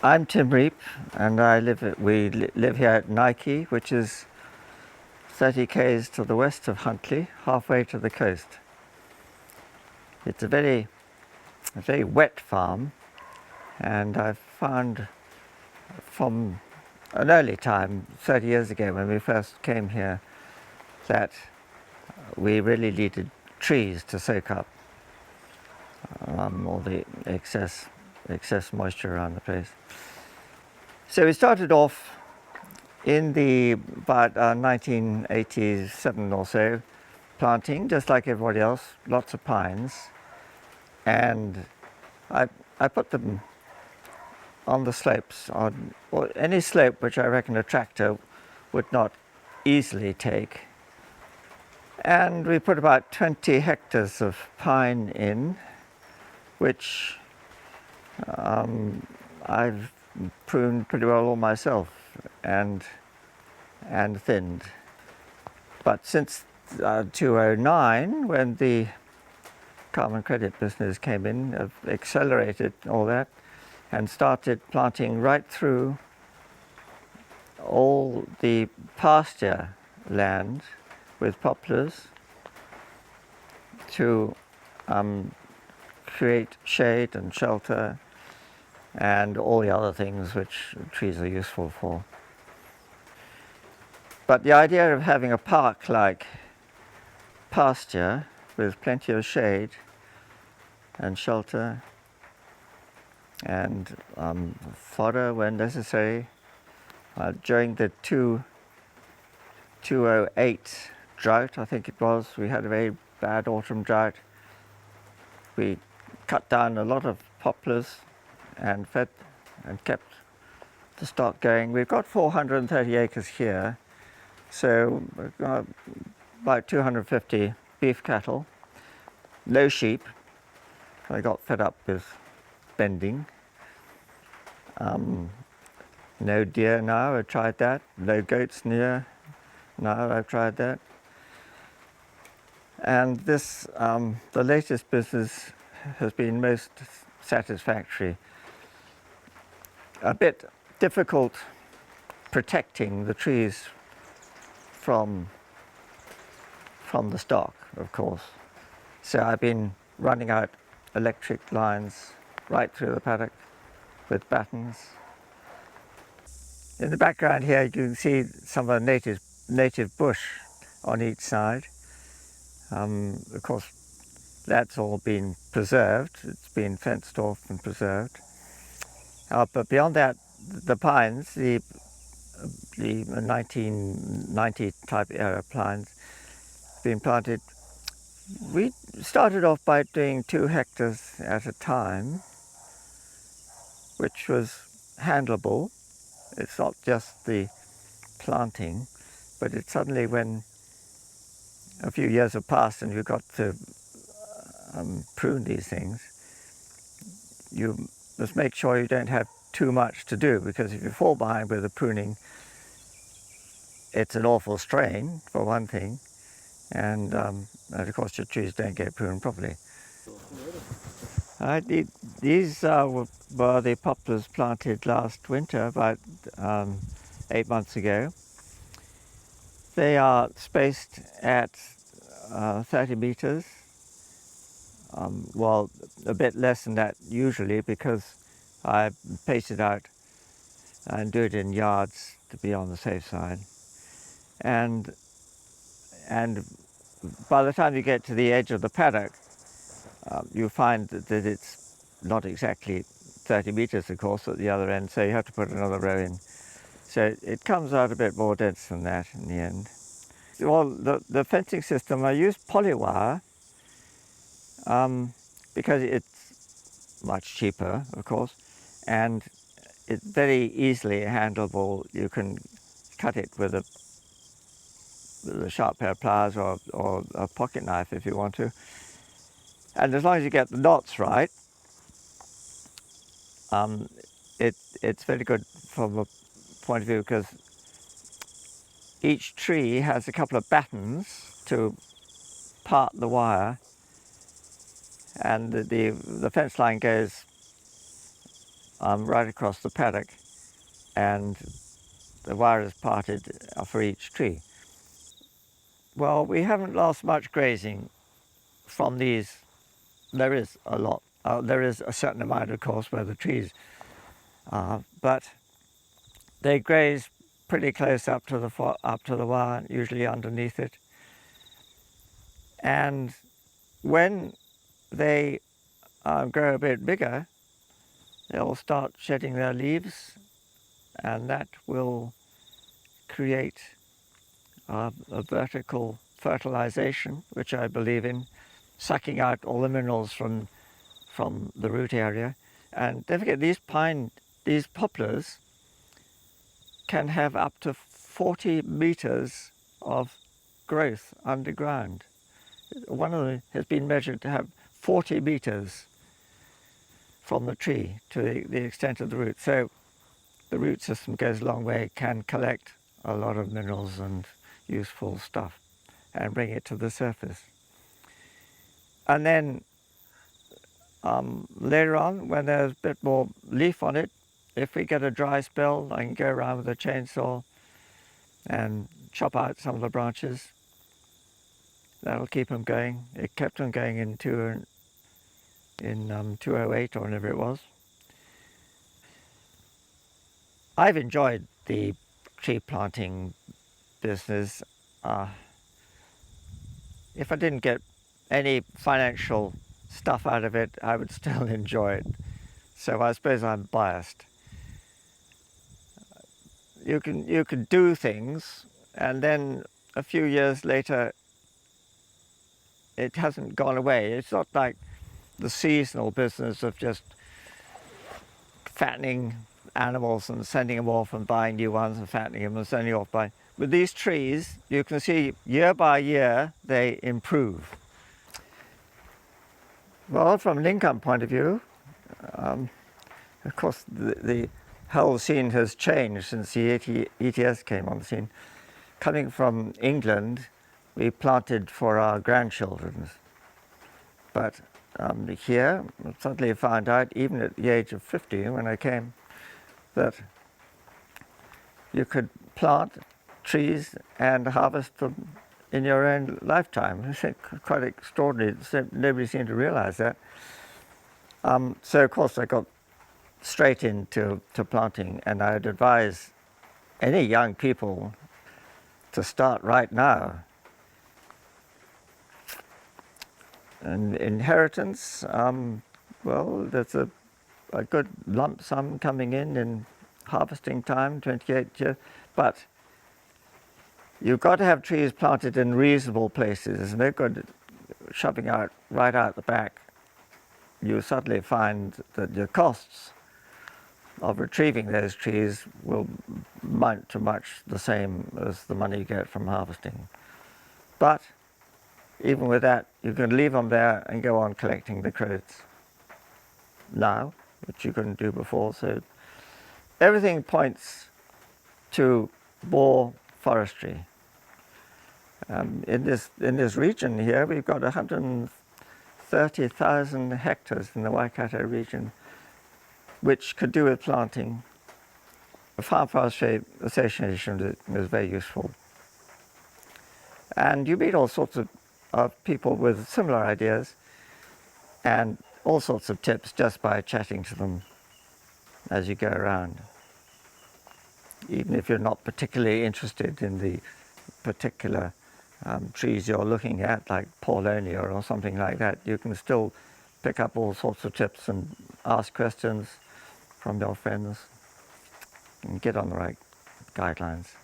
I'm Tim Reep, and we live here at Nike, which is 30 k's to the west of Huntly, halfway to the coast. It's a very wet farm, and I've found from an early time, 30 years ago when we first came here, that we really needed trees to soak up all the excess moisture around the place. So we started off in about 1987 or so, planting just like everybody else, lots of pines, and I put them on the slopes, or any slope which I reckon a tractor would not easily take. And we put about 20 hectares of pine in, which I've pruned pretty well all myself and thinned. But since 2009, when the carbon credit business came in, I've accelerated all that and started planting right through all the pasture land with poplars to create shade and shelter and all the other things which trees are useful for. But the idea of having a park-like pasture with plenty of shade and shelter and fodder when necessary. During the 2008 drought, I think it was, we had a very bad autumn drought. We cut down a lot of poplars and fed and kept the stock going. We've got 430 acres here, so we've got about 250 beef cattle, no sheep. I got fed up with bending. No deer now, I've tried that. No goats near now, I've tried that. And this, the latest business has been most satisfactory. A bit difficult protecting the trees from the stock, of course. So I've been running out electric lines right through the paddock with battens. In the background here you can see some of the native bush on each side. Of course, that's all been preserved. It's been fenced off and preserved. But beyond that, the pines, the 1990 type era pines, been planted. We started off by doing 2 hectares at a time, which was handleable. It's not just the planting, but it's suddenly when a few years have passed and you've got to prune these things, you must make sure you don't have too much to do, because if you fall behind with the pruning, it's an awful strain, for one thing, and of course your trees don't get pruned properly. These were the poplars planted last winter, about 8 months ago. They are spaced at 30 meters, well, a bit less than that usually, because I pace it out and do it in yards to be on the safe side. And by the time you get to the edge of the paddock, you find that it's not exactly 30 meters, of course, at the other end, so you have to put another row in. So it comes out a bit more dense than that in the end. Well, the fencing system, I used polywire because it's much cheaper, of course, and it's very easily handleable. You can cut it with a sharp pair of pliers or a pocket knife if you want to. And as long as you get the knots right, it's very good from a point of view, because each tree has a couple of battens to part the wire, and the fence line goes right across the paddock, and the wire is parted for each tree. Well, we haven't lost much grazing from these. There is a lot. There is a certain amount, of course, where the trees are, but they graze pretty close up to the wire, usually underneath it. And when they grow a bit bigger, they'll start shedding their leaves, and that will create a vertical fertilization, which I believe in, sucking out all the minerals from the root area. And don't forget, these poplars can have up to 40 meters of growth underground. One of them has been measured to have 40 meters from the tree to the extent of the root. So the root system goes a long way, can collect a lot of minerals and useful stuff and bring it to the surface. And then later on, when there's a bit more leaf on it, if we get a dry spell, I can go around with a chainsaw and chop out some of the branches. That'll keep them going. It kept them going in 208 or whenever it was. I've enjoyed the tree planting business. If I didn't get any financial stuff out of it, I would still enjoy it. So I suppose I'm biased. You can do things, and then a few years later, it hasn't gone away. It's not like the seasonal business of just fattening animals and sending them off and buying new ones and fattening them and sending off. With these trees, you can see year by year they improve. Well, from an income point of view, of course, the whole scene has changed since the ETS came on the scene. Coming from England, we planted for our grandchildren. But here, I suddenly found out, even at the age of 50, when I came, that you could plant trees and harvest them in your own lifetime. It's quite extraordinary. Nobody seemed to realize that. So, of course, I got straight into planting, and I'd advise any young people to start right now. And inheritance, well, there's a good lump sum coming in harvesting time, 28 years, but you've got to have trees planted in reasonable places. There's no good shoving out right out the back. You suddenly find that your costs of retrieving those trees will amount to much the same as the money you get from harvesting. But even with that, you can leave them there and go on collecting the credits now, which you couldn't do before. So everything points to more forestry. In this region here, we've got 130,000 hectares in the Waikato region, which could do with planting. The Farm Forestry Association is very useful. And you meet all sorts of people with similar ideas and all sorts of tips just by chatting to them as you go around. Even if you're not particularly interested in the particular trees you're looking at, like Paulownia or something like that, you can still pick up all sorts of tips and ask questions from your friends and get on the right guidelines.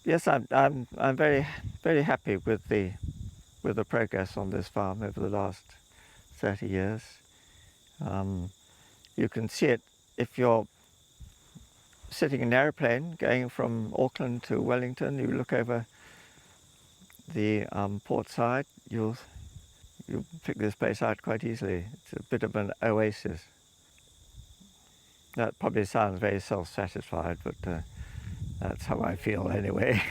Yes, I'm very happy with the progress on this farm over the last 30 years. You can see it if you're sitting in an airplane going from Auckland to Wellington. You look over the port side, you'll pick this place out quite easily. It's a bit of an oasis. That probably sounds very self-satisfied, but that's how I feel anyway.